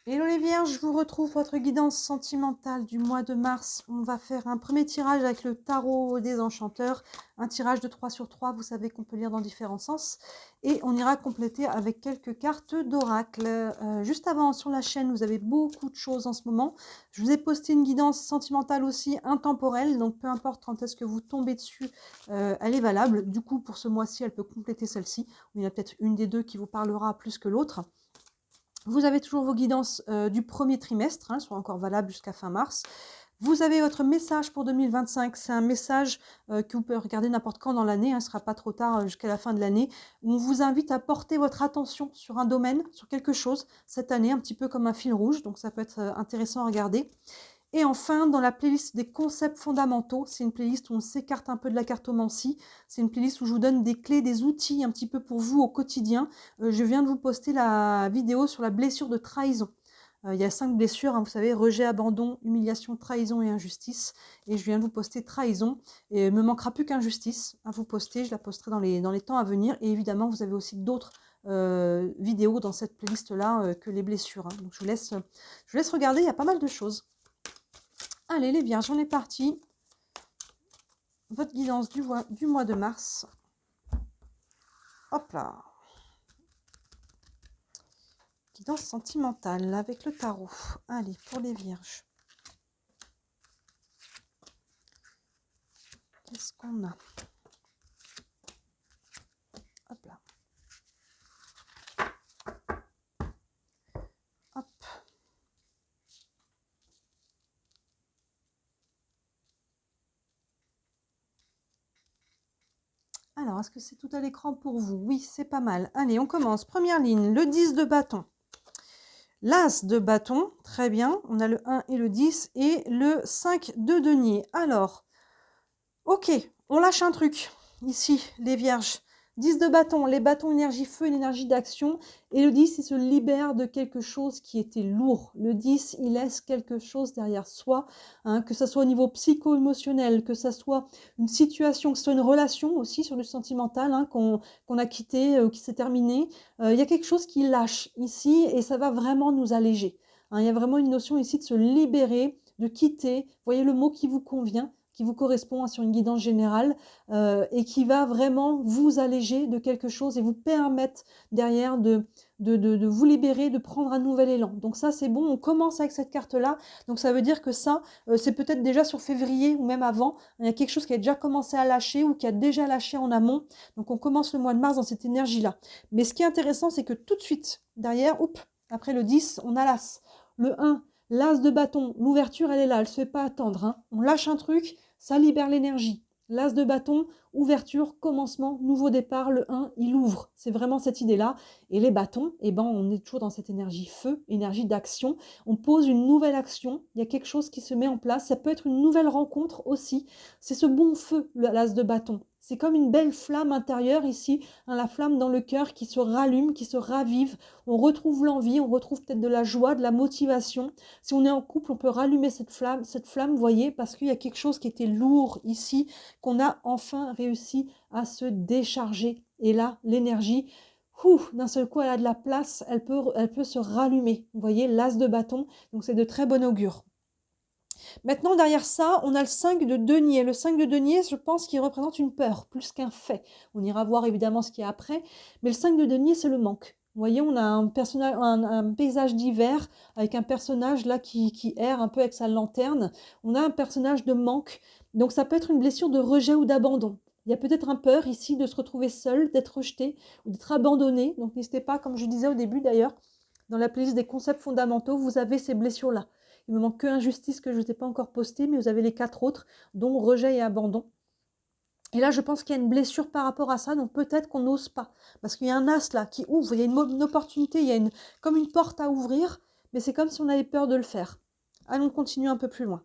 Hello les vierges, je vous retrouve votre guidance sentimentale du mois de mars. On va faire un premier tirage avec le tarot des enchanteurs, un tirage de 3 sur 3, vous savez qu'on peut lire dans différents sens. Et on ira compléter avec quelques cartes d'oracle. Juste avant, sur la chaîne, vous avez beaucoup de choses en ce moment. Je vous ai posté une guidance sentimentale aussi intemporelle, donc peu importe quand est-ce que vous tombez dessus, elle est valable. Du coup, pour ce mois-ci, elle peut compléter celle-ci. Il y en a peut-être une des deux qui vous parlera plus que l'autre. Vous avez toujours vos guidances du premier trimestre, elles sont encore valables jusqu'à fin mars. Vous avez votre message pour 2025, c'est un message que vous pouvez regarder n'importe quand dans l'année, il ne sera pas trop tard jusqu'à la fin de l'année, où on vous invite à porter votre attention sur un domaine, sur quelque chose cette année, un petit peu comme un fil rouge, donc ça peut être intéressant à regarder. Et enfin, dans la playlist des concepts fondamentaux, c'est une playlist où on s'écarte un peu de la cartomancie. C'est une playlist où je vous donne des clés, des outils un petit peu pour vous au quotidien. Je viens de vous poster la vidéo sur la blessure de trahison. Il y a 5 blessures, hein, vous savez, rejet, abandon, humiliation, trahison et injustice. Et je viens de vous poster trahison. Et il ne me manquera plus qu'injustice à vous poster. Je la posterai dans les temps à venir. Et évidemment, vous avez aussi d'autres vidéos dans cette playlist-là que les blessures. Hein. Donc je vous laisse regarder, il y a pas mal de choses. Allez les vierges, on est parti. Votre guidance du mois de mars. Hop là. Guidance sentimentale avec le tarot. Allez, pour les vierges. Qu'est-ce qu'on a? Hop là. Hop. Alors, est-ce que c'est tout à l'écran pour vous? Oui, c'est pas mal. Allez, on commence. Première ligne, le 10 de bâton. L'As de bâton, très bien. On a le 1 et le 10 et le 5 de denier. Alors, ok, on lâche un truc. Ici, les vierges. 10 de bâton, les bâtons énergie feu, une énergie d'action. Et le 10, il se libère de quelque chose qui était lourd. Le 10, il laisse quelque chose derrière soi, hein, que ce soit au niveau psycho-émotionnel, que ce soit une situation, que ce soit une relation aussi sur le sentimental, hein, qu'on a quitté ou qui s'est terminée. Il y a quelque chose qui lâche ici et ça va vraiment nous alléger. Hein, il y a vraiment une notion ici de se libérer, de quitter. Voyez le mot qui vous convient, qui vous correspond, hein, sur une guidance générale et qui va vraiment vous alléger de quelque chose et vous permettre derrière de vous libérer, de prendre un nouvel élan. Donc ça, c'est bon, on commence avec cette carte-là. Donc ça veut dire que ça, c'est peut-être déjà sur février ou même avant. Il y a quelque chose qui a déjà commencé à lâcher ou qui a déjà lâché en amont. Donc on commence le mois de mars dans cette énergie-là. Mais ce qui est intéressant, c'est que tout de suite, derrière, après le 10, on a l'As. Le 1, l'As de bâton, l'ouverture, elle est là, elle ne se fait pas attendre. Hein. On lâche un truc, ça libère l'énergie. L'As de bâton, ouverture, commencement, nouveau départ, le 1, il ouvre. C'est vraiment cette idée-là. Et les bâtons, eh ben, on est toujours dans cette énergie feu, énergie d'action. On pose une nouvelle action, il y a quelque chose qui se met en place. Ça peut être une nouvelle rencontre aussi. C'est ce bon feu, l'As de bâton. C'est comme une belle flamme intérieure ici, hein, la flamme dans le cœur qui se rallume, qui se ravive. On retrouve l'envie, on retrouve peut-être de la joie, de la motivation. Si on est en couple, on peut rallumer cette flamme, vous voyez, parce qu'il y a quelque chose qui était lourd ici, qu'on a enfin réussi à se décharger. Et là, l'énergie, d'un seul coup, elle a de la place, elle peut se rallumer. Vous voyez, l'as de bâton, donc c'est de très bon augure. Maintenant, derrière ça, on a le 5 de denier. Le 5 de denier, je pense qu'il représente une peur, plus qu'un fait. On ira voir évidemment ce qu'il y a après, mais le 5 de denier, c'est le manque. Vous voyez, on a un paysage d'hiver avec un personnage là qui erre un peu avec sa lanterne. On a un personnage de manque. Donc ça peut être une blessure de rejet ou d'abandon. Il y a peut-être un peur ici de se retrouver seul, d'être rejeté ou d'être abandonné. Donc n'hésitez pas, comme je disais au début d'ailleurs, dans la playlist des concepts fondamentaux, vous avez ces blessures-là. Il me manque que injustice que je ne vous ai pas encore posté, mais vous avez les 4 autres, dont rejet et abandon. Et là, je pense qu'il y a une blessure par rapport à ça, donc peut-être qu'on n'ose pas. Parce qu'il y a un as là qui ouvre, il y a une opportunité, il y a comme une porte à ouvrir, mais c'est comme si on avait peur de le faire. Allons continuer un peu plus loin.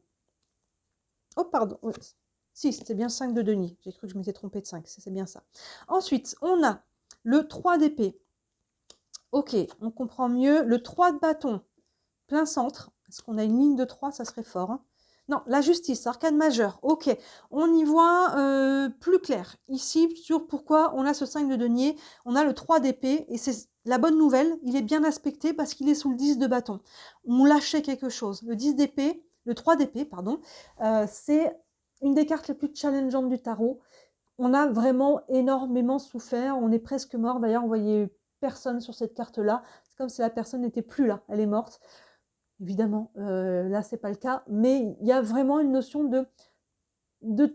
Oh, pardon. Oui. Si, c'était bien 5 de denier. J'ai cru que je m'étais trompée de 5, c'est bien ça. Ensuite, on a le 3 d'épée. Ok, on comprend mieux. Le 3 de bâton, plein centre. Est-ce qu'on a une ligne de 3? Ça serait fort. Hein. Non, la justice, arcane majeure. Ok, on y voit plus clair. Ici, sur pourquoi on a ce 5 de denier, on a le 3 d'épée, et c'est la bonne nouvelle, il est bien aspecté parce qu'il est sous le 10 de bâton. On lâchait quelque chose. Le 10 d'épée, le 3 d'épée, pardon, c'est une des cartes les plus challengeantes du tarot. On a vraiment énormément souffert, on est presque mort. D'ailleurs, vous voyez personne sur cette carte-là. C'est comme si la personne n'était plus là, elle est morte. Évidemment, là, c'est pas le cas, mais il y a vraiment une notion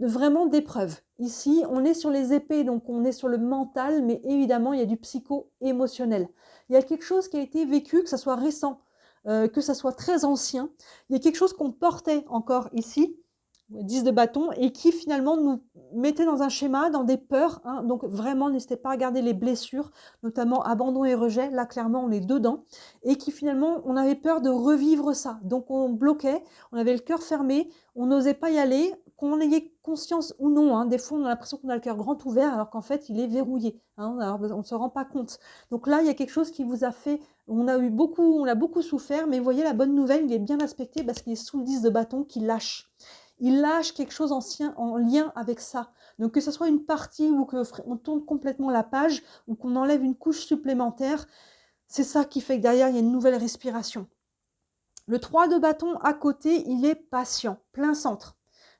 vraiment d'épreuve. Ici, on est sur les épées, donc on est sur le mental, mais évidemment, il y a du psycho-émotionnel. Il y a quelque chose qui a été vécu, que ça soit récent, que ça soit très ancien. Il y a quelque chose qu'on portait encore ici, 10 de bâton, et qui finalement nous mettait dans un schéma, dans des peurs. Hein. Donc vraiment, n'hésitez pas à regarder les blessures, notamment abandon et rejet. Là, clairement, on est dedans. Et qui finalement, on avait peur de revivre ça. Donc on bloquait, on avait le cœur fermé, on n'osait pas y aller, qu'on en ait conscience ou non. Hein. Des fois, on a l'impression qu'on a le cœur grand ouvert, alors qu'en fait, il est verrouillé. Hein. Alors, on ne se rend pas compte. Donc là, il y a quelque chose qui vous a fait... On a beaucoup souffert, mais vous voyez, la bonne nouvelle, il est bien aspecté parce qu'il est sous le 10 de bâton qui lâche. Il lâche quelque chose ancien en lien avec ça. Donc que ce soit une partie ou qu'on tourne complètement la page ou qu'on enlève une couche supplémentaire, c'est ça qui fait que derrière, il y a une nouvelle respiration. Le 3 de bâton à côté, il est patient, plein centre.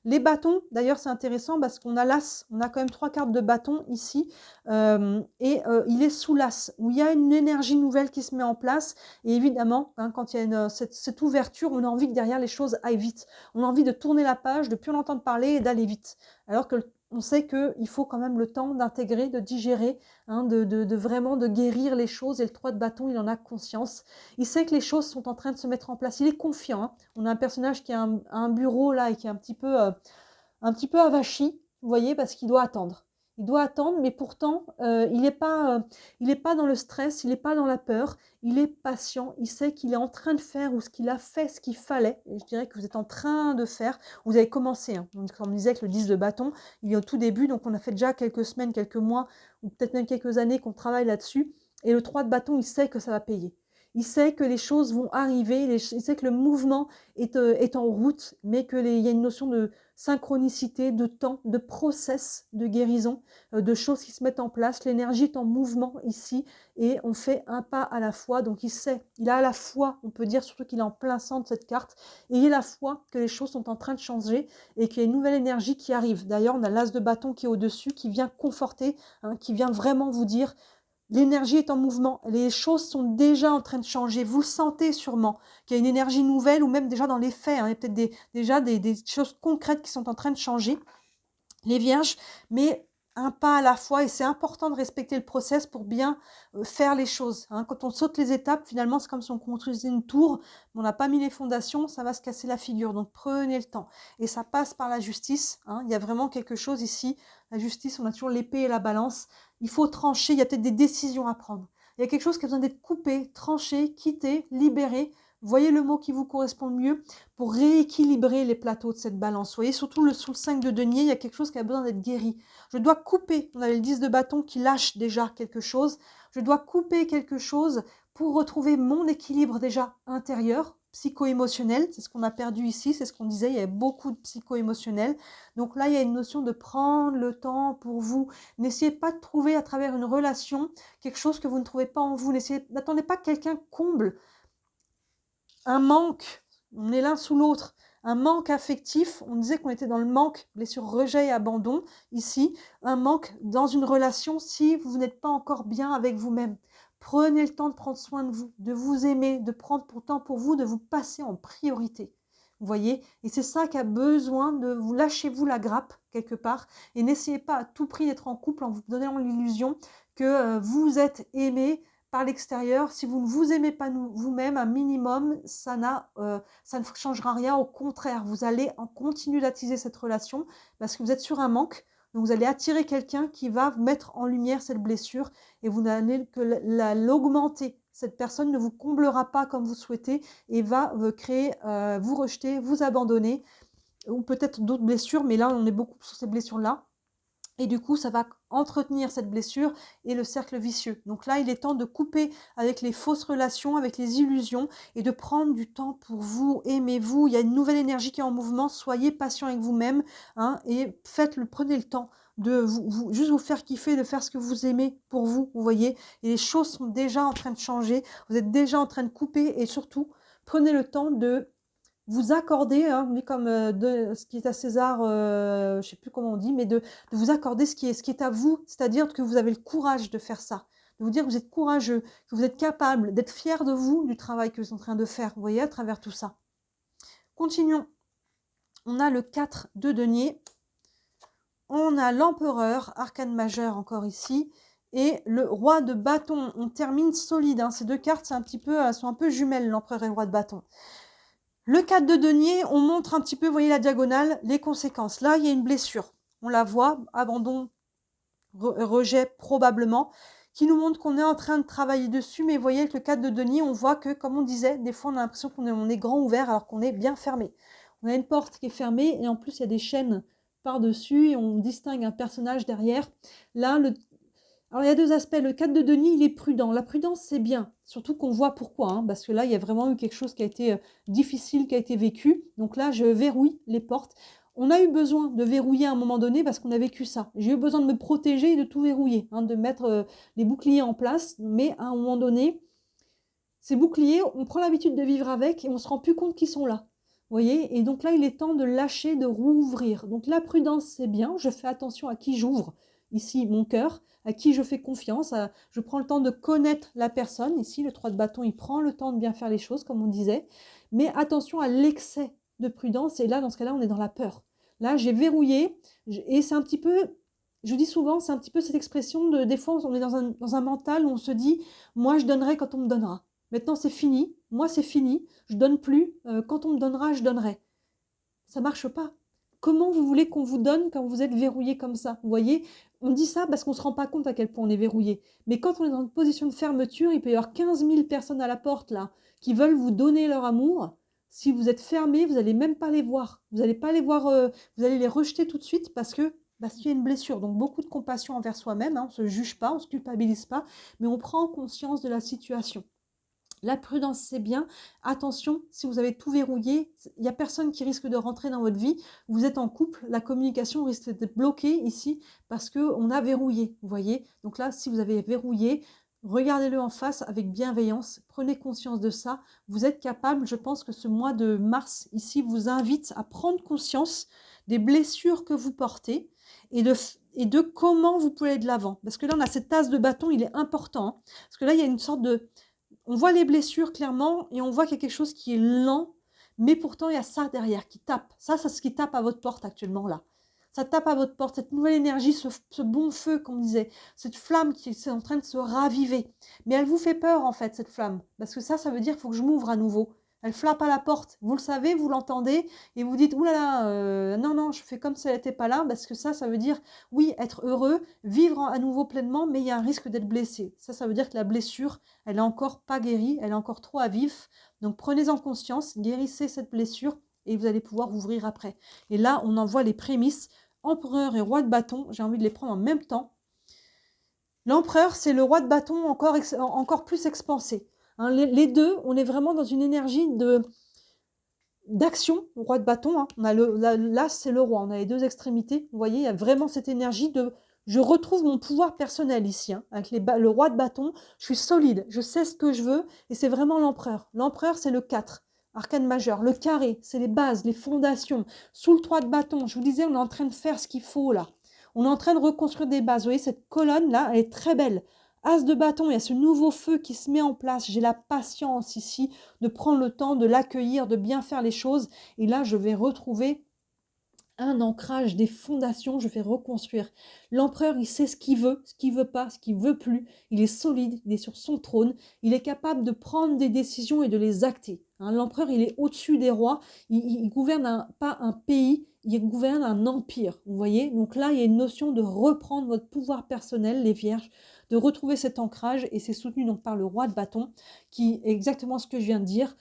Les bâtons, d'ailleurs, c'est intéressant parce qu'on a l'as, on a quand même 3 cartes de bâton ici, il est sous l'as, où il y a une énergie nouvelle qui se met en place. Et évidemment, hein, quand il y a cette ouverture, on a envie que derrière les choses aillent vite. On a envie de tourner la page, de plus en entendre parler et d'aller vite. Alors que on sait qu'il faut quand même le temps d'intégrer, de digérer, hein, de vraiment de guérir les choses. Et le 3 de bâton, il en a conscience. Il sait que les choses sont en train de se mettre en place. Il est confiant. Hein. On a un personnage qui a un bureau là et qui est un petit peu avachi, vous voyez, parce qu'il doit attendre. Il doit attendre, mais pourtant, il n'est pas dans le stress, il n'est pas dans la peur, il est patient, il sait qu'il est en train de faire ou ce qu'il a fait, ce qu'il fallait. Et je dirais que vous êtes en train de faire, vous avez commencé. Hein. Donc, comme on disait avec le 10 de bâton, il est au tout début, donc on a fait déjà quelques semaines, quelques mois, ou peut-être même quelques années qu'on travaille là-dessus. Et le 3 de bâton, il sait que ça va payer. Il sait que les choses vont arriver, il sait que le mouvement est en route, mais qu'il y a une notion de synchronicité, de temps, de process de guérison, de choses qui se mettent en place. L'énergie est en mouvement ici et on fait un pas à la fois. Donc il sait, il a à la foi, on peut dire surtout qu'il est en plein centre de cette carte, et il a la foi que les choses sont en train de changer et qu'il y a une nouvelle énergie qui arrive. D'ailleurs, on a l'as de bâton qui est au-dessus, qui vient conforter, hein, qui vient vraiment vous dire... L'énergie est en mouvement, les choses sont déjà en train de changer, vous le sentez sûrement, qu'il y a une énergie nouvelle ou même déjà dans les faits, hein, il y a peut-être déjà des choses concrètes qui sont en train de changer, les vierges, mais un pas à la fois et c'est important de respecter le process pour bien faire les choses. Hein. Quand on saute les étapes, finalement, c'est comme si on construisait une tour, mais on n'a pas mis les fondations, ça va se casser la figure. Donc prenez le temps. Et ça passe par la justice. Hein. Il y a vraiment quelque chose ici. La justice, on a toujours l'épée et la balance. Il faut trancher, il y a peut-être des décisions à prendre. Il y a quelque chose qui a besoin d'être coupé, tranché, quitté, libéré. Voyez le mot qui vous correspond le mieux pour rééquilibrer les plateaux de cette balance. Vous voyez, surtout sous le 5 de denier, il y a quelque chose qui a besoin d'être guéri. Je dois couper, on avait le 10 de bâton qui lâche déjà quelque chose. Je dois couper quelque chose pour retrouver mon équilibre déjà intérieur, psycho-émotionnel. C'est ce qu'on a perdu ici, c'est ce qu'on disait, il y avait beaucoup de psycho-émotionnel. Donc là, il y a une notion de prendre le temps pour vous. N'essayez pas de trouver à travers une relation quelque chose que vous ne trouvez pas en vous. N'attendez pas que quelqu'un comble un manque, on est l'un sous l'autre, un manque affectif, on disait qu'on était dans le manque, blessure, rejet et abandon, ici, un manque dans une relation si vous n'êtes pas encore bien avec vous-même. Prenez le temps de prendre soin de vous aimer, de prendre pour temps pour vous, de vous passer en priorité. Vous voyez, et c'est ça qui a besoin de vous, lâchez-vous la grappe quelque part et n'essayez pas à tout prix d'être en couple en vous donnant l'illusion que vous êtes aimé par l'extérieur. Si vous ne vous aimez pas vous-même, un minimum, ça ne changera rien. Au contraire, vous allez en continuer d'attiser cette relation parce que vous êtes sur un manque. Donc vous allez attirer quelqu'un qui va mettre en lumière cette blessure et vous n'allez que l'augmenter. Cette personne ne vous comblera pas comme vous souhaitez et va créer, vous rejeter, vous abandonner ou peut-être d'autres blessures, mais là on est beaucoup sur ces blessures-là. Et du coup, ça va entretenir cette blessure et le cercle vicieux. Donc là, il est temps de couper avec les fausses relations, avec les illusions et de prendre du temps pour vous. Aimez-vous. Il y a une nouvelle énergie qui est en mouvement. Soyez patient avec vous-même, hein, et prenez le temps de juste vous faire kiffer, de faire ce que vous aimez pour vous, vous voyez. Et les choses sont déjà en train de changer. Vous êtes déjà en train de couper et surtout, prenez le temps de vous accorder, hein, comme ce qui est à César, je ne sais plus comment on dit, mais de vous accorder ce qui est à vous, c'est-à-dire que vous avez le courage de faire ça, de vous dire que vous êtes courageux, que vous êtes capable, d'être fier de vous, du travail que vous êtes en train de faire, vous voyez, à travers tout ça. Continuons. On a le 4 de denier, on a l'empereur, arcane majeur encore ici, et le roi de bâton. On termine solide, hein. Ces deux cartes, sont un peu jumelles, l'empereur et le roi de bâton. Le 4 de denier, on montre un petit peu, vous voyez la diagonale, les conséquences. Là, il y a une blessure. On la voit, abandon, rejet probablement, qui nous montre qu'on est en train de travailler dessus. Mais vous voyez, avec le 4 de denier, on voit que, comme on disait, des fois, on a l'impression qu'on est grand ouvert alors qu'on est bien fermé. On a une porte qui est fermée et en plus, il y a des chaînes par-dessus et on distingue un personnage derrière. Là, alors, il y a deux aspects. Le 4 de denier, il est prudent. La prudence, c'est bien. Surtout qu'on voit pourquoi, hein, parce que là, il y a vraiment eu quelque chose qui a été difficile, qui a été vécu. Donc là, je verrouille les portes. On a eu besoin de verrouiller à un moment donné parce qu'on a vécu ça. J'ai eu besoin de me protéger et de tout verrouiller, hein, de mettre les boucliers en place. Mais à un moment donné, ces boucliers, on prend l'habitude de vivre avec et on ne se rend plus compte qu'ils sont là. Vous voyez? Et donc là, il est temps de lâcher, de rouvrir. Donc la prudence, c'est bien. Je fais attention à qui j'ouvre. Ici, mon cœur, à qui je fais confiance. Je prends le temps de connaître la personne. Ici, le 3 de bâton, il prend le temps de bien faire les choses, comme on disait. Mais attention à l'excès de prudence. Et là, dans ce cas-là, on est dans la peur. Là, j'ai verrouillé. Et c'est un petit peu, je dis souvent, c'est un petit peu cette expression de, des fois, on est dans un mental où on se dit, moi, je donnerai quand on me donnera. Maintenant, c'est fini. Moi, c'est fini. Je donne plus. Quand on me donnera, je donnerai. Ça marche pas. Comment vous voulez qu'on vous donne quand vous êtes verrouillé comme ça? Vous voyez, on dit ça parce qu'on ne se rend pas compte à quel point on est verrouillé. Mais quand on est dans une position de fermeture, il peut y avoir 15 000 personnes à la porte là qui veulent vous donner leur amour. Si vous êtes fermé, vous n'allez même pas les voir. Vous n'allez pas les voir, vous allez les rejeter tout de suite parce qu'il y a une blessure. Donc beaucoup de compassion envers soi-même, hein, on ne se juge pas, on ne se culpabilise pas, mais on prend conscience de la situation. La prudence, c'est bien. Attention, si vous avez tout verrouillé, il n'y a personne qui risque de rentrer dans votre vie. Vous êtes en couple, la communication risque d'être bloquée ici parce qu'on a verrouillé, vous voyez. Donc là, si vous avez verrouillé, regardez-le en face avec bienveillance. Prenez conscience de ça. Vous êtes capable, je pense que ce mois de mars ici vous invite à prendre conscience des blessures que vous portez et de comment vous pouvez aller de l'avant. Parce que là, on a cette tasse de bâton, il est important, hein. Parce que là, il y a une sorte de... On voit les blessures clairement et on voit qu'il y a quelque chose qui est lent, mais pourtant il y a ça derrière qui tape. Ça, c'est ce qui tape à votre porte actuellement là. Ça tape à votre porte, cette nouvelle énergie, ce bon feu, comme on disait, cette flamme qui est en train de se raviver. Mais elle vous fait peur en fait, cette flamme, parce que ça veut dire qu'il faut que je m'ouvre à nouveau. Elle flappe à la porte, vous le savez, vous l'entendez, et vous dites, oulala, non, non, je fais comme si elle n'était pas là, parce que ça veut dire, oui, être heureux, vivre à nouveau pleinement, mais il y a un risque d'être blessé. Ça veut dire que la blessure, elle n'est encore pas guérie, elle est encore trop à vif. Donc prenez-en conscience, guérissez cette blessure, et vous allez pouvoir ouvrir après. Et là, on en voit les prémices. Empereur et roi de bâton, j'ai envie de les prendre en même temps. L'empereur, c'est le roi de bâton encore plus expansé. Hein, les deux, on est vraiment dans une énergie d'action, le roi de bâton. Hein. On a là, c'est le roi, on a les deux extrémités. Vous voyez, il y a vraiment cette énergie de... Je retrouve mon pouvoir personnel ici, hein, avec le roi de bâton. Je suis solide, je sais ce que je veux, et c'est vraiment l'empereur. L'empereur, c'est le 4, arcane majeur. Le carré, c'est les bases, les fondations. Sous le 3 de bâton, je vous disais, on est en train de faire ce qu'il faut là. On est en train de reconstruire des bases. Vous voyez, cette colonne-là, elle est très belle. As de bâton, il y a ce nouveau feu qui se met en place. J'ai la patience ici de prendre le temps de l'accueillir, de bien faire les choses. Et là, je vais retrouver un ancrage, des fondations, je vais reconstruire. L'empereur, il sait ce qu'il veut pas, ce qu'il veut plus. Il est solide, il est sur son trône. Il est capable de prendre des décisions et de les acter. Hein, l'empereur, il est au-dessus des rois. Il gouverne pas un pays, il gouverne un empire. Vous voyez? Donc là, il y a une notion de reprendre votre pouvoir personnel, les vierges, de retrouver cet ancrage. Et c'est soutenu donc par le roi de bâton, qui est exactement ce que je viens de dire.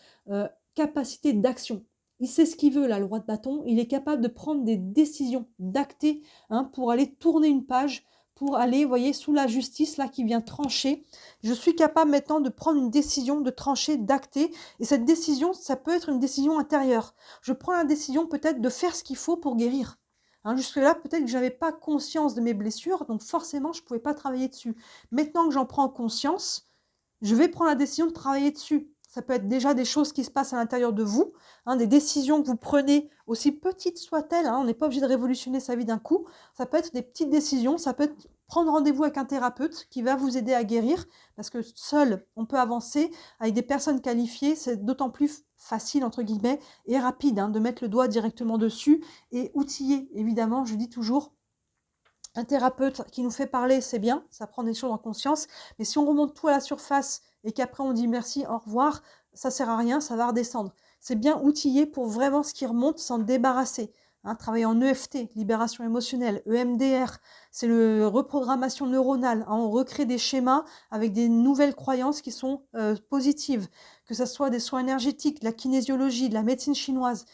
Capacité d'action. il sait ce qu'il veut, là, le roi de bâton. Il est capable de prendre des décisions, d'acter, hein, pour aller tourner une page, pour aller, vous voyez, sous la justice, là, qui vient trancher. Je suis capable maintenant de prendre une décision, de trancher, d'acter. Et cette décision, ça peut être une décision intérieure. Je prends la décision peut-être de faire ce qu'il faut pour guérir. Hein, jusque-là, peut-être que je n'avais pas conscience de mes blessures, donc forcément, je ne pouvais pas travailler dessus. Maintenant que j'en prends conscience, je vais prendre la décision de travailler dessus. Ça peut être déjà des choses qui se passent à l'intérieur de vous, hein, des décisions que vous prenez, aussi petites soient-elles, hein, on n'est pas obligé de révolutionner sa vie d'un coup. Ça peut être des petites décisions, ça peut être prendre rendez-vous avec un thérapeute qui va vous aider à guérir, parce que seul, on peut avancer. Avec des personnes qualifiées, c'est d'autant plus facile, entre guillemets, et rapide, hein, de mettre le doigt directement dessus et outillé, évidemment, je dis toujours. Un thérapeute qui nous fait parler, c'est bien, ça prend des choses en conscience, mais si on remonte tout à la surface et qu'après on dit merci, au revoir, ça sert à rien, ça va redescendre. C'est bien outillé pour vraiment ce qui remonte, s'en débarrasser. Hein, travailler en EFT, libération émotionnelle, EMDR, c'est le reprogrammation neuronale. Hein, on recrée des schémas avec des nouvelles croyances qui sont positives, que ce soit des soins énergétiques, de la kinésiologie, de la médecine chinoise.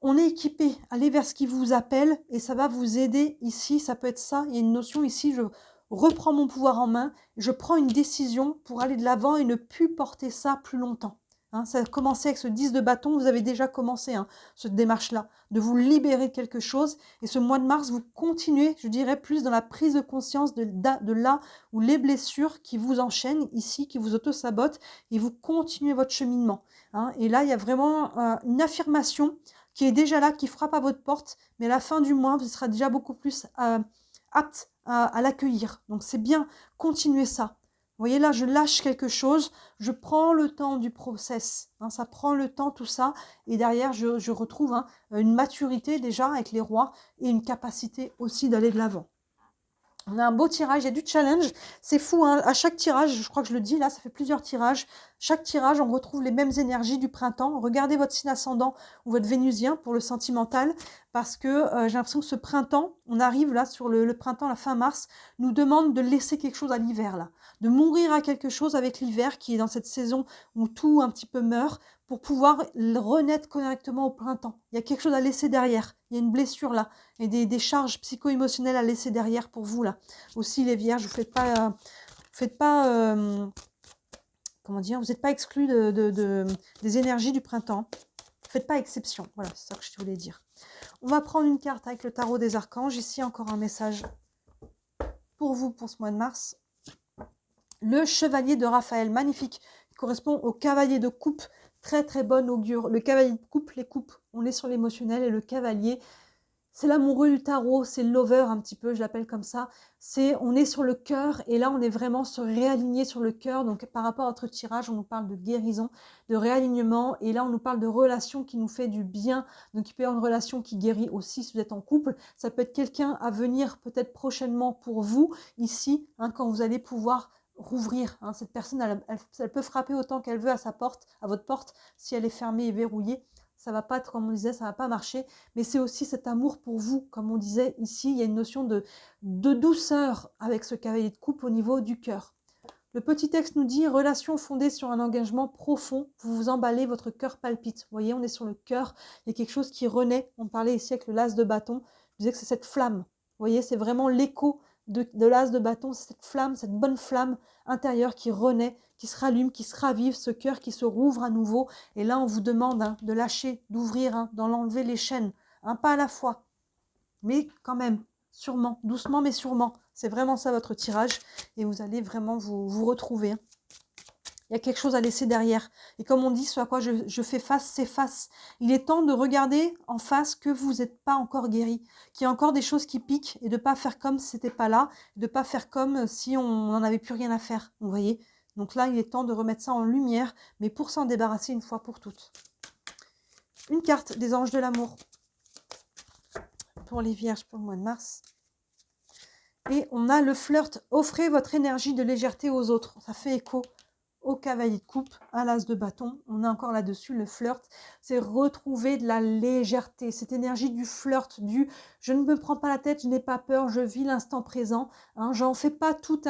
On est équipé, allez vers ce qui vous appelle et ça va vous aider ici, ça peut être ça, il y a une notion ici, je reprends mon pouvoir en main, je prends une décision pour aller de l'avant et ne plus porter ça plus longtemps. Hein, ça a commencé avec ce 10 de bâton, vous avez déjà commencé cette démarche-là, de vous libérer de quelque chose. Et ce mois de mars, vous continuez, je dirais, plus dans la prise de conscience de là où les blessures qui vous enchaînent ici, qui vous auto-sabotent, et vous continuez votre cheminement. Hein. Et là, il y a vraiment une affirmation qui est déjà là, qui frappe à votre porte, mais à la fin du mois, vous serez déjà beaucoup plus apte à l'accueillir. Donc c'est bien, continuez ça. Vous voyez là, je lâche quelque chose, je prends le temps du process, hein, ça prend le temps tout ça, et derrière je retrouve une maturité déjà avec les rois et une capacité aussi d'aller de l'avant. On a un beau tirage, il y a du challenge, c'est fou, hein. À chaque tirage, je crois que je le dis là, ça fait plusieurs tirages, chaque tirage on retrouve les mêmes énergies du printemps. Regardez votre signe ascendant ou votre vénusien pour le sentimental, parce que j'ai l'impression que ce printemps, on arrive là sur le printemps, la fin mars, nous demande de laisser quelque chose à l'hiver là, de mourir à quelque chose avec l'hiver qui est dans cette saison où tout un petit peu meurt, pour pouvoir renaître correctement au printemps. Il y a quelque chose à laisser derrière, il y a une blessure là, et des charges psycho-émotionnelles à laisser derrière pour vous là. Aussi les vierges, vous faites pas comment dire, vous n'êtes pas exclus des énergies du printemps. Faites pas exception, voilà, c'est ça que je voulais dire. On va prendre une carte avec le tarot des archanges. Ici encore un message pour vous pour ce mois de mars. Le chevalier de Raphaël, magnifique, qui correspond au cavalier de coupe, très très bonne augure. Le cavalier de coupe, les coupes, on est sur l'émotionnel, et le cavalier, c'est l'amoureux du tarot, c'est le lover un petit peu, je l'appelle comme ça. On est sur le cœur, et là on est vraiment se réaligner sur le cœur. Donc par rapport à notre tirage, on nous parle de guérison, de réalignement, et là on nous parle de relation qui nous fait du bien. Donc il peut y avoir une relation qui guérit aussi si vous êtes en couple. Ça peut être quelqu'un à venir peut-être prochainement pour vous, ici, quand vous allez pouvoir rouvrir. Cette personne, elle peut frapper autant qu'elle veut à sa porte, à votre porte. Si elle est fermée et verrouillée, ça va pas être, comme on disait, ça va pas marcher. Mais c'est aussi cet amour pour vous, comme on disait ici. Il y a une notion de douceur avec ce cavalier de coupe au niveau du cœur. Le petit texte nous dit « Relation fondée sur un engagement profond, vous vous emballez, votre cœur palpite ». Vous voyez, on est sur le cœur, il y a quelque chose qui renaît. On parlait ici avec le las de bâton, je disais que c'est cette flamme. Vous voyez, c'est vraiment l'écho de l'as de bâton, c'est cette flamme, cette bonne flamme intérieure qui renaît, qui se rallume, qui se ravive, ce cœur qui se rouvre à nouveau. Et là, on vous demande de lâcher, d'ouvrir, d'en enlever les chaînes, un pas à la fois. Mais quand même, sûrement, doucement mais sûrement. C'est vraiment ça votre tirage, et vous allez vraiment vous retrouver. Il y a quelque chose à laisser derrière. Et comme on dit, ce à quoi je fais face, c'est face. Il est temps de regarder en face que vous n'êtes pas encore guéri, qu'il y a encore des choses qui piquent, et de ne pas faire comme si c'était pas là, de ne pas faire comme si on n'en avait plus rien à faire. Vous voyez ? Donc là, il est temps de remettre ça en lumière, mais pour s'en débarrasser une fois pour toutes. Une carte des anges de l'amour pour les vierges pour le mois de mars. Et on a le flirt. Offrez votre énergie de légèreté aux autres. Ça fait écho au cavalier de coupe, à l'as de bâton. On est encore là-dessus, le flirt. C'est retrouver de la légèreté, cette énergie du flirt, du « je ne me prends pas la tête, je n'ai pas peur, je vis l'instant présent hein, ». J'en fais pas tout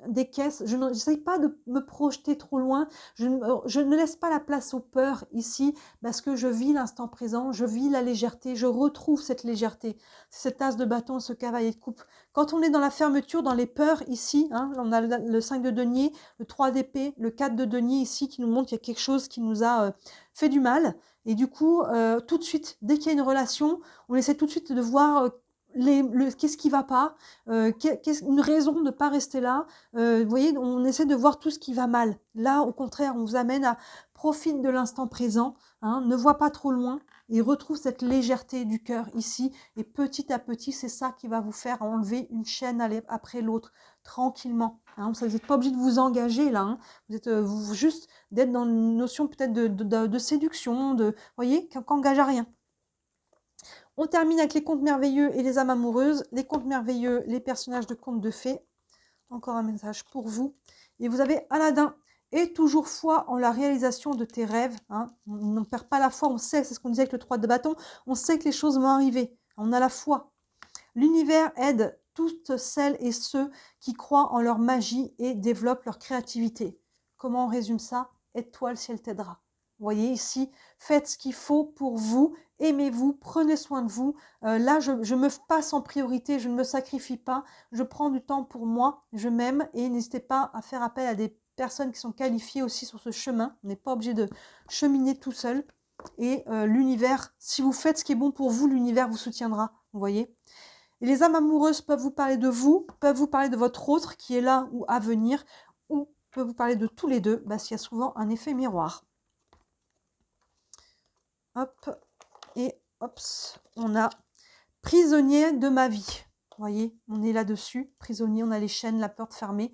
des caisses, je n'essaye pas de me projeter trop loin, je ne laisse pas la place aux peurs ici parce que je vis l'instant présent, je vis la légèreté, je retrouve cette légèreté. Cet as de bâton, ce cavalier de coupe. Quand on est dans la fermeture, dans les peurs ici, hein, on a le 5 de denier, le 3 d'épée, le 4 de denier ici qui nous montre qu'il y a quelque chose qui nous a fait du mal. Et du coup, tout de suite, dès qu'il y a une relation, on essaie tout de suite de voir qu'est-ce qui va pas, une raison de ne pas rester là. Vous voyez, on essaie de voir tout ce qui va mal. Là, au contraire, on vous amène à profiter de l'instant présent, hein, ne vois pas trop loin et retrouve cette légèreté du cœur ici. Et petit à petit, c'est ça qui va vous faire enlever une chaîne après l'autre, tranquillement. Hein. Vous n'êtes pas obligé de vous engager là. Hein. Vous êtes juste d'être dans une notion peut-être de séduction, vous voyez, qui n'engage à rien. On termine avec les contes merveilleux et les âmes amoureuses. Les contes merveilleux, les personnages de contes de fées. Encore un message pour vous. Et vous avez Aladdin. Et toujours foi en la réalisation de tes rêves. Hein. On n'en perd pas la foi, on sait, c'est ce qu'on disait avec le 3 de bâton, on sait que les choses vont arriver. On a la foi. L'univers aide toutes celles et ceux qui croient en leur magie et développent leur créativité. Comment on résume ça? Aide-toi, le ciel t'aidera. Vous voyez ici, faites ce qu'il faut pour vous, aimez-vous, prenez soin de vous. Là, je me passe en priorité, je ne me sacrifie pas, je prends du temps pour moi, je m'aime et n'hésitez pas à faire appel à des personnes qui sont qualifiées aussi sur ce chemin. On n'est pas obligé de cheminer tout seul. Et l'univers, si vous faites ce qui est bon pour vous, l'univers vous soutiendra, vous voyez. Et les âmes amoureuses peuvent vous parler de vous, peuvent vous parler de votre autre qui est là ou à venir, ou peuvent vous parler de tous les deux, parce qu'il y a souvent un effet miroir. Hop, et hop, on a prisonnier de ma vie. Vous voyez, on est là-dessus, prisonnier, on a les chaînes, la porte fermée.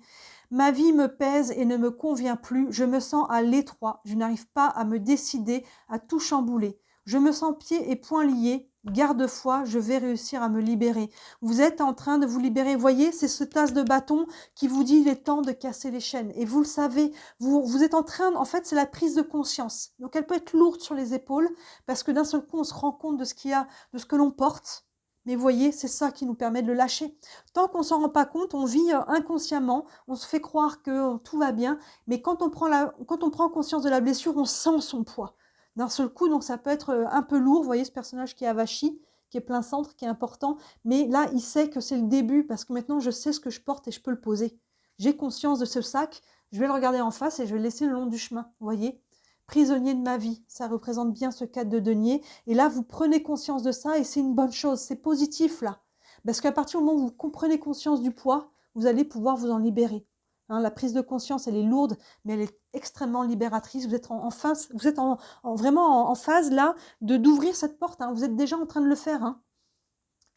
Ma vie me pèse et ne me convient plus, je me sens à l'étroit, je n'arrive pas à me décider, à tout chambouler. Je me sens pieds et poings liés, garde-foi, je vais réussir à me libérer. Vous êtes en train de vous libérer, vous voyez, c'est ce tas de bâton qui vous dit il est temps de casser les chaînes. Et vous le savez, vous êtes en train, en fait, c'est la prise de conscience. Donc elle peut être lourde sur les épaules, parce que d'un seul coup, on se rend compte de ce qu'il y a, de ce que l'on porte. Mais vous voyez, c'est ça qui nous permet de le lâcher. Tant qu'on ne s'en rend pas compte, on vit inconsciemment, on se fait croire que tout va bien, mais quand on prend conscience de la blessure, on sent son poids. D'un seul coup, donc ça peut être un peu lourd, vous voyez ce personnage qui est avachi, qui est plein centre, qui est important, mais là, il sait que c'est le début, parce que maintenant, je sais ce que je porte et je peux le poser. J'ai conscience de ce sac, je vais le regarder en face et je vais le laisser le long du chemin, vous voyez. Prisonnier de ma vie, ça représente bien ce 4 de denier. Et là, vous prenez conscience de ça et c'est une bonne chose, c'est positif là. Parce qu'à partir du moment où vous comprenez conscience du poids, vous allez pouvoir vous en libérer. Hein, la prise de conscience, elle est lourde, mais elle est extrêmement libératrice. Vous êtes en face, vous êtes vraiment en phase là d'ouvrir cette porte. Hein. Vous êtes déjà en train de le faire. Hein.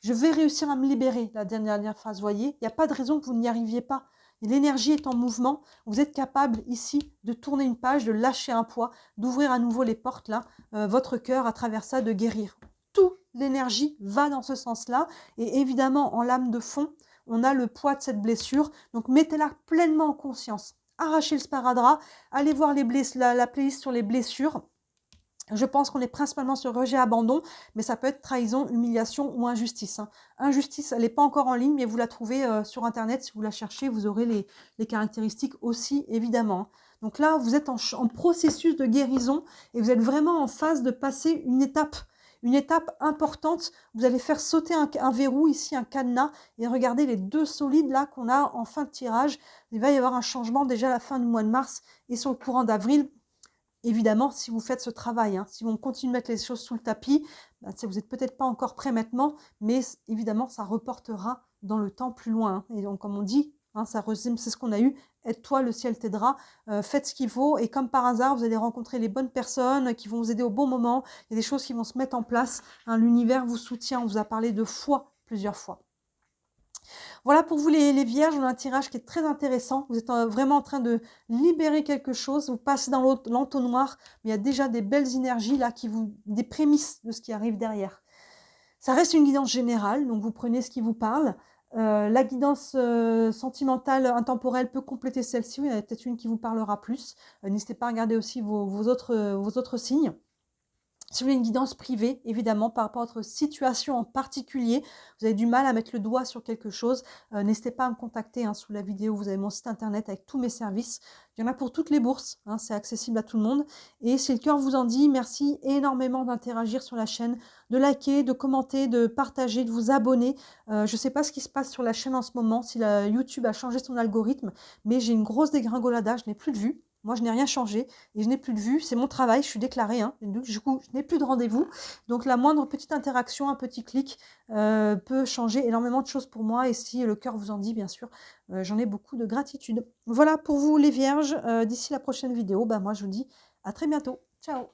Je vais réussir à me libérer, la dernière phrase, vous voyez. Il n'y a pas de raison que vous n'y arriviez pas. L'énergie est en mouvement, vous êtes capable ici de tourner une page, de lâcher un poids, d'ouvrir à nouveau les portes là, votre cœur à travers ça, de guérir. Toute l'énergie va dans ce sens-là et évidemment en lame de fond, on a le poids de cette blessure, donc mettez-la pleinement en conscience. Arrachez le sparadrap, allez voir la playlist sur les blessures. Je pense qu'on est principalement sur rejet-abandon, mais ça peut être trahison, humiliation ou injustice. Hein. Injustice, elle n'est pas encore en ligne, mais vous la trouvez sur Internet. Si vous la cherchez, vous aurez les caractéristiques aussi, évidemment. Donc là, vous êtes en processus de guérison et vous êtes vraiment en phase de passer une étape importante. Vous allez faire sauter un verrou, ici un cadenas, et regardez les deux solides là qu'on a en fin de tirage. Il va y avoir un changement déjà à la fin du mois de mars et sur le courant d'avril. Évidemment, si vous faites ce travail, hein, si on continue de mettre les choses sous le tapis, bah, vous n'êtes peut-être pas encore prêt maintenant, mais évidemment, ça reportera dans le temps plus loin. Hein. Et donc, comme on dit, hein, ça résume, c'est ce qu'on a eu, aide-toi, le ciel t'aidera, faites ce qu'il faut, et comme par hasard, vous allez rencontrer les bonnes personnes qui vont vous aider au bon moment, il y a des choses qui vont se mettre en place, hein, l'univers vous soutient, on vous a parlé de foi plusieurs fois. Voilà pour vous les vierges, on a un tirage qui est très intéressant. Vous êtes vraiment en train de libérer quelque chose. Vous passez dans l'entonnoir, mais il y a déjà des belles énergies là, des prémices de ce qui arrive derrière. Ça reste une guidance générale, donc vous prenez ce qui vous parle. La guidance sentimentale intemporelle peut compléter celle-ci. Il y en a peut-être une qui vous parlera plus. N'hésitez pas à regarder aussi vos autres signes. Si vous voulez une guidance privée, évidemment, par rapport à votre situation en particulier, vous avez du mal à mettre le doigt sur quelque chose, n'hésitez pas à me contacter, hein, sous la vidéo, vous avez mon site internet avec tous mes services. Il y en a pour toutes les bourses, hein, c'est accessible à tout le monde. Et si le cœur vous en dit, merci énormément d'interagir sur la chaîne, de liker, de commenter, de partager, de vous abonner. Je ne sais pas ce qui se passe sur la chaîne en ce moment, si YouTube a changé son algorithme, mais j'ai une grosse dégringolade, je n'ai plus de vues. Moi, je n'ai rien changé et je n'ai plus de vues. C'est mon travail, je suis déclarée. Hein. Du coup, je n'ai plus de rendez-vous. Donc, la moindre petite interaction, un petit clic peut changer énormément de choses pour moi. Et si le cœur vous en dit, bien sûr, j'en ai beaucoup de gratitude. Voilà pour vous, les vierges. D'ici la prochaine vidéo, bah, moi, je vous dis à très bientôt. Ciao!